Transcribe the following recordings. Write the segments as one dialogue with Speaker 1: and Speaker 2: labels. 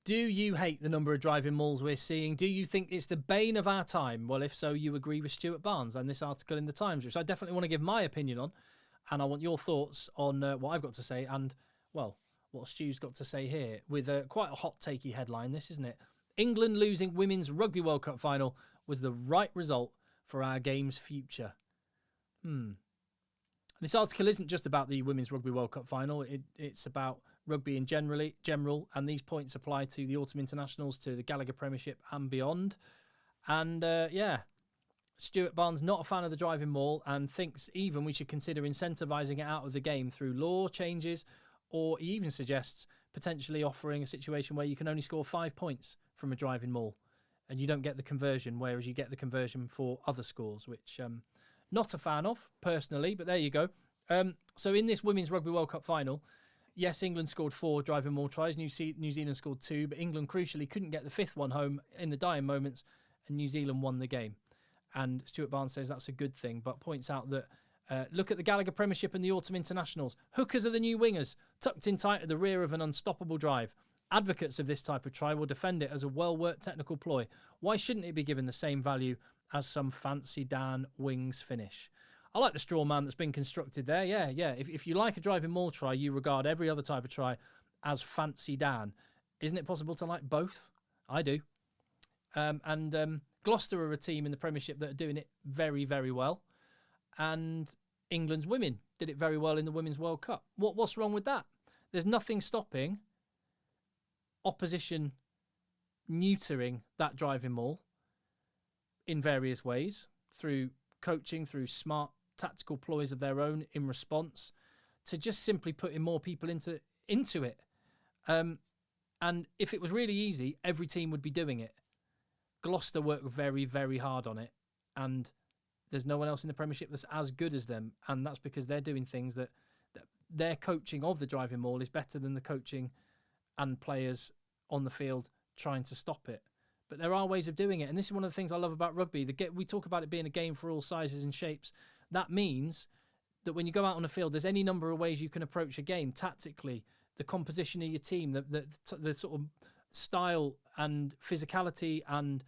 Speaker 1: Do you hate the number of driving mauls we're seeing? Do you think it's the bane of our time? Well, if so, you agree with Stuart Barnes and this article in the Times, which I definitely want to give my opinion on. And I want your thoughts on what I've got to say and, well, what Stu's got to say here with quite a hot takey headline, this, isn't it? England losing Women's Rugby World Cup final was the right result for our game's future. This article isn't just about the Women's Rugby World Cup final. It's about rugby in general, and these points apply to the Autumn Internationals, to the Gallagher Premiership and beyond. And Stuart Barnes not a fan of the driving maul and thinks even we should consider incentivising it out of the game through law changes, or he even suggests potentially offering a situation where you can only score 5 points from a driving maul and you don't get the conversion, whereas you get the conversion for other scores, which not a fan of personally, but there you go. So in this Women's Rugby World Cup final, yes, England scored 4 driving maul tries, New Zealand scored 2, but England crucially couldn't get the 5th one home in the dying moments, and New Zealand won the game. And Stuart Barnes says that's a good thing, but points out that look at the Gallagher Premiership and the Autumn Internationals. Hookers are the new wingers, tucked in tight at the rear of an unstoppable drive. Advocates of this type of try will defend it as a well-worked technical ploy. Why shouldn't it be given the same value as some fancy Dan wings finish? I like the straw man that's been constructed there. Yeah. If you like a driving maul try, you regard every other type of try as fancy Dan. Isn't it possible to like both? I do. Gloucester are a team in the Premiership that are doing it very, very well. And England's women did it very well in the Women's World Cup. What's wrong with that? There's nothing stopping opposition neutering that driving maul in various ways, through coaching, through smart tactical ploys of their own in response, to just simply putting more people into it. And if it was really easy, every team would be doing it. Gloucester worked very, very hard on it, and there's no one else in the Premiership that's as good as them, and that's because they're doing things that their coaching of the driving maul is better than the coaching and players on the field trying to stop it. But there are ways of doing it, and this is one of the things I love about rugby. We talk about it being a game for all sizes and shapes. That means that when you go out on a field, there's any number of ways you can approach a game tactically, the composition of your team, the sort of style and physicality and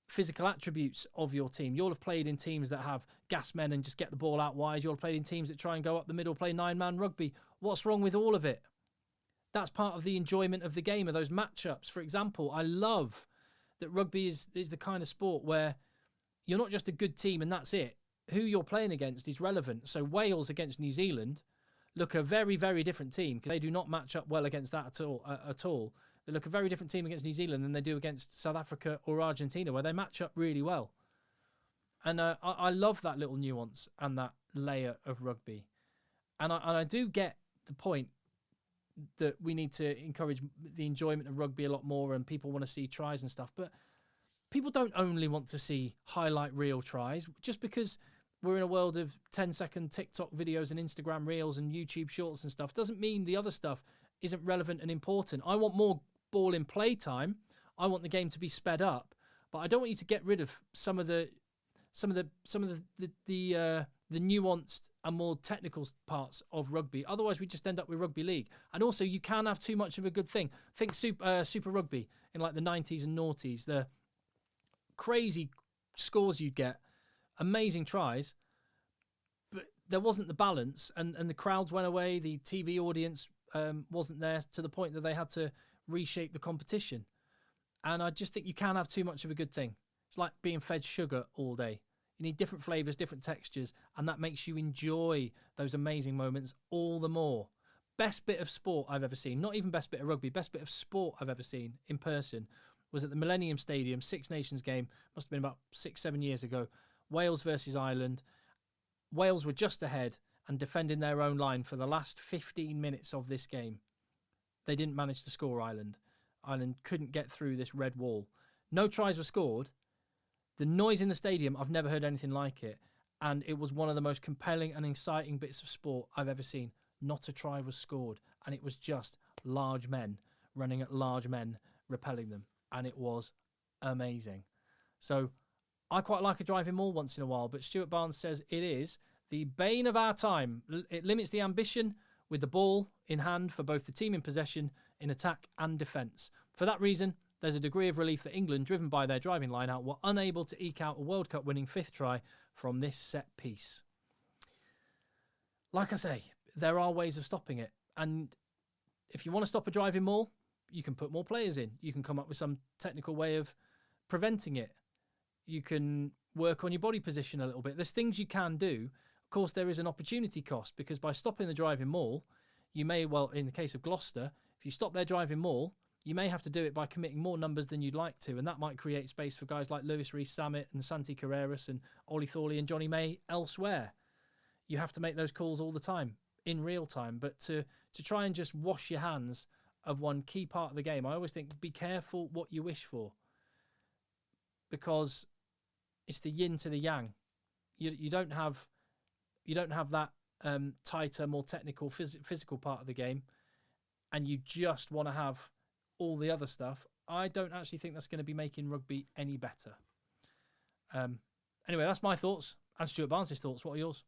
Speaker 1: physical attributes of your team. You'll have played in teams that have gas men and just get the ball out wide. You'll have played in teams that try and go up the middle, play 9-man rugby. What's wrong with all of it? That's part of the enjoyment of the game, of those matchups. For example, I love that rugby is the kind of sport where you're not just a good team and that's it. Who you're playing against is relevant. So Wales against New Zealand look a very, very different team, because they do not match up well against that at all. They look a very different team against New Zealand than they do against South Africa or Argentina, where they match up really well. And I love that little nuance and that layer of rugby. And I do get the point that we need to encourage the enjoyment of rugby a lot more, and people want to see tries and stuff. But people don't only want to see highlight reel tries. Just because we're in a world of 10-second TikTok videos and Instagram reels and YouTube shorts and stuff doesn't mean the other stuff isn't relevant and important. I want more ball in play time. I want the game to be sped up, but I don't want you to get rid of some of the nuanced and more technical parts of rugby. Otherwise, we just end up with rugby league. And also, you can have too much of a good thing. Think Super Rugby in like the 90s and noughties. The crazy scores you'd get, amazing tries, but there wasn't the balance, and the crowds went away. The TV audience wasn't there, to the point that they had to reshape the competition. And I just think you can have too much of a good thing. It's like being fed sugar all day. You need different flavours, different textures, and that makes you enjoy those amazing moments all the more. Best bit of sport I've ever seen, not even best bit of rugby, best bit of sport I've ever seen in person was at the Millennium Stadium, Six Nations game, must have been about 6-7 years ago, Wales versus Ireland. Wales were just ahead and defending their own line for the last 15 minutes of this game. They didn't manage to score Ireland. Ireland couldn't get through this red wall. No tries were scored. The noise in the stadium, I've never heard anything like it. And it was one of the most compelling and exciting bits of sport I've ever seen. Not a try was scored. And it was just large men running at large men, repelling them. And it was amazing. So I quite like a driving maul once in a while, but Stuart Barnes says it is the bane of our time. It limits the ambition with the ball in hand for both the team in possession in attack and defence. For that reason, there's a degree of relief that England, driven by their driving line-out, were unable to eke out a World Cup winning 5th try from this set piece. Like I say, there are ways of stopping it. And if you want to stop a driving maul, you can put more players in. You can come up with some technical way of preventing it. You can work on your body position a little bit. There's things you can do. Of course, there is an opportunity cost, because by stopping the driving maul, you may, well, in the case of Gloucester, if you stop their driving maul, you may have to do it by committing more numbers than you'd like to, and that might create space for guys like Lewis Rees-Sammit and Santi Carreras and Ollie Thorley and Johnny May elsewhere. You have to make those calls all the time, in real time. But to try and just wash your hands of one key part of the game, I always think be careful what you wish for, because it's the yin to the yang. You don't have that tighter, more technical, physical part of the game, and you just want to have all the other stuff. I don't actually think that's going to be making rugby any better. Anyway, that's my thoughts, and Stuart Barnes' thoughts. What are yours?